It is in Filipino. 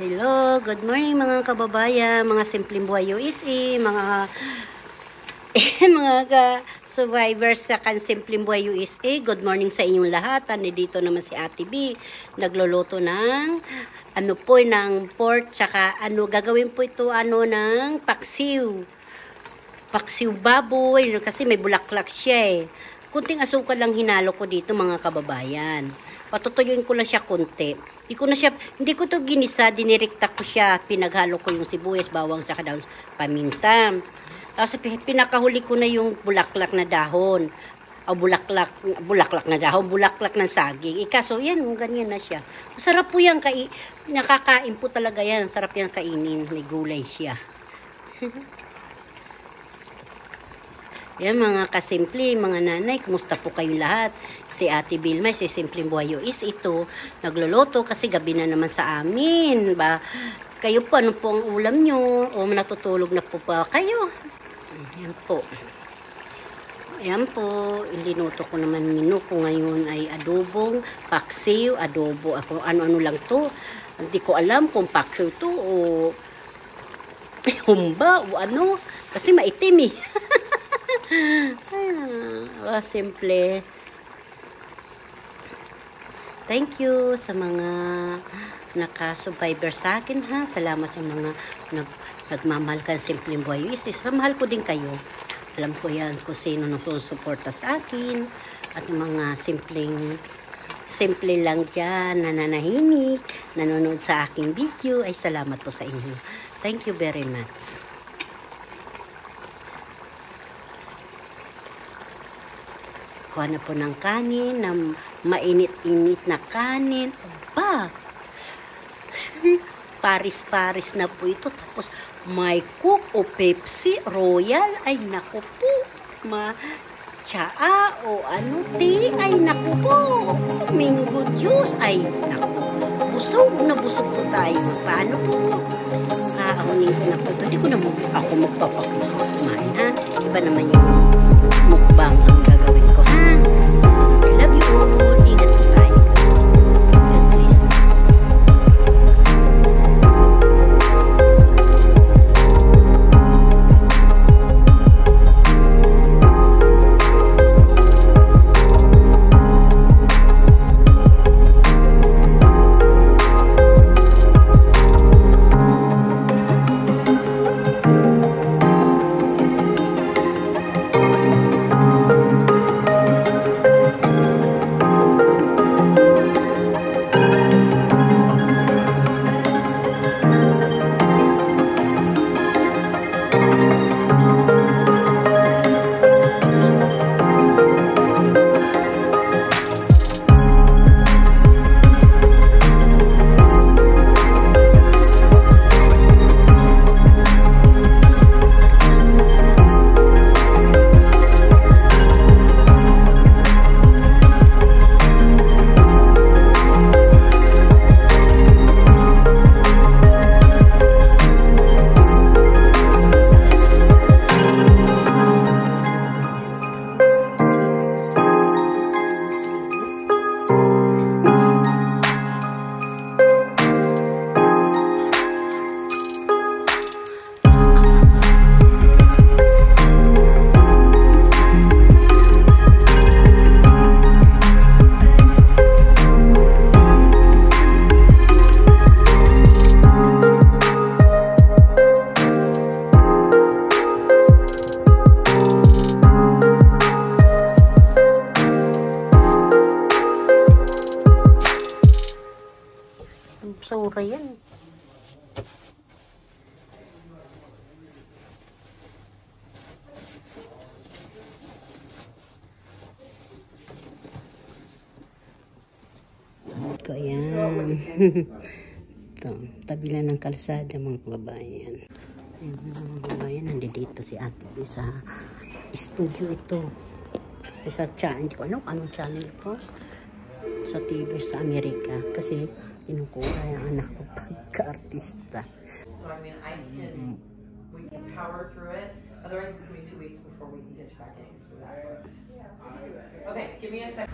Hello, good morning mga kababayan, mga simpleng buhay USA, mga survivors sa Simpleng Buhay USA. Good morning sa inyong lahat. Nandito naman si Ate B. Nagluluto ng ng pork, tsaka gagawin po ito ng paksiw. Paksiw baboy kasi may bulaklak siya eh. Kunting asukal lang hinalo ko dito mga kababayan. Patutuyuin ko lang siya konti. Hindi ko to ginisa, dinirikta ko siya, pinaghalo ko yung sibuyas, bawang, saka daw paminta. Tapos pinakahuli ko na yung bulaklak na dahon. O bulaklak na dahon, bulaklak ng saging. Kaso yan, ganyan na siya. Masarap po yan, nakakain po talaga yan. Sarap yan kainin, may gulay siya. Yan mga kasimple, mga nanay, kumusta po kayong lahat? Si Ate Vilma, si Simpleng Buhay US ito, nagluluto kasi gabi na naman sa amin. Kayo po, ano po ang ulam nyo? O natutulog na po pa kayo? Yan po. Yan po, ilinuto ko naman menu ko ngayon ay adobong, paksiw, adobo. Ako, ano-ano lang to. Hindi ko alam kung paksiw to o humba o ano. Kasi maitim eh. Simple. Thank you sa mga naka-survivor sa akin ha. Salamat sa mga nagmamahal ka Simpleng Buhay USA. Mahal ko din kayo. Alam ko yan kung sino nasusuporta sa akin. At mga simple lang dyan, nananahimik, nanonood sa aking video. Ay salamat po sa inyo. Thank you very much. Kuha na po ng kanin, na mainit-init na kanin. Paris-paris na po ito. Tapos, may Coke o Pepsi, Royal, ay naku po. Tsaa o tea, ay naku po. Mango juice, ay naku. Busog po tayo. Paano po? Kaahunin ko na po ito. Hindi ko na ako magpapakumain ha. Iba naman yung mukbang ang gagawin ko ha. So, I love you all. Ingat po tayo. God bless. Sura yan. Ito yan. Ito, tabi lang ng kalsada mga kababayan. Ayan mga kababayan, nandito si Ate sa studio ito. Sa channel, hindi ko alam anong channel ko. Sa TV sa Amerika. Kasi kinukuha yung anak ko pagka-artista. So I mean, we can power through it. Otherwise, it's gonna be 2 weeks before we can get you back in. So that works. Okay, give me a second.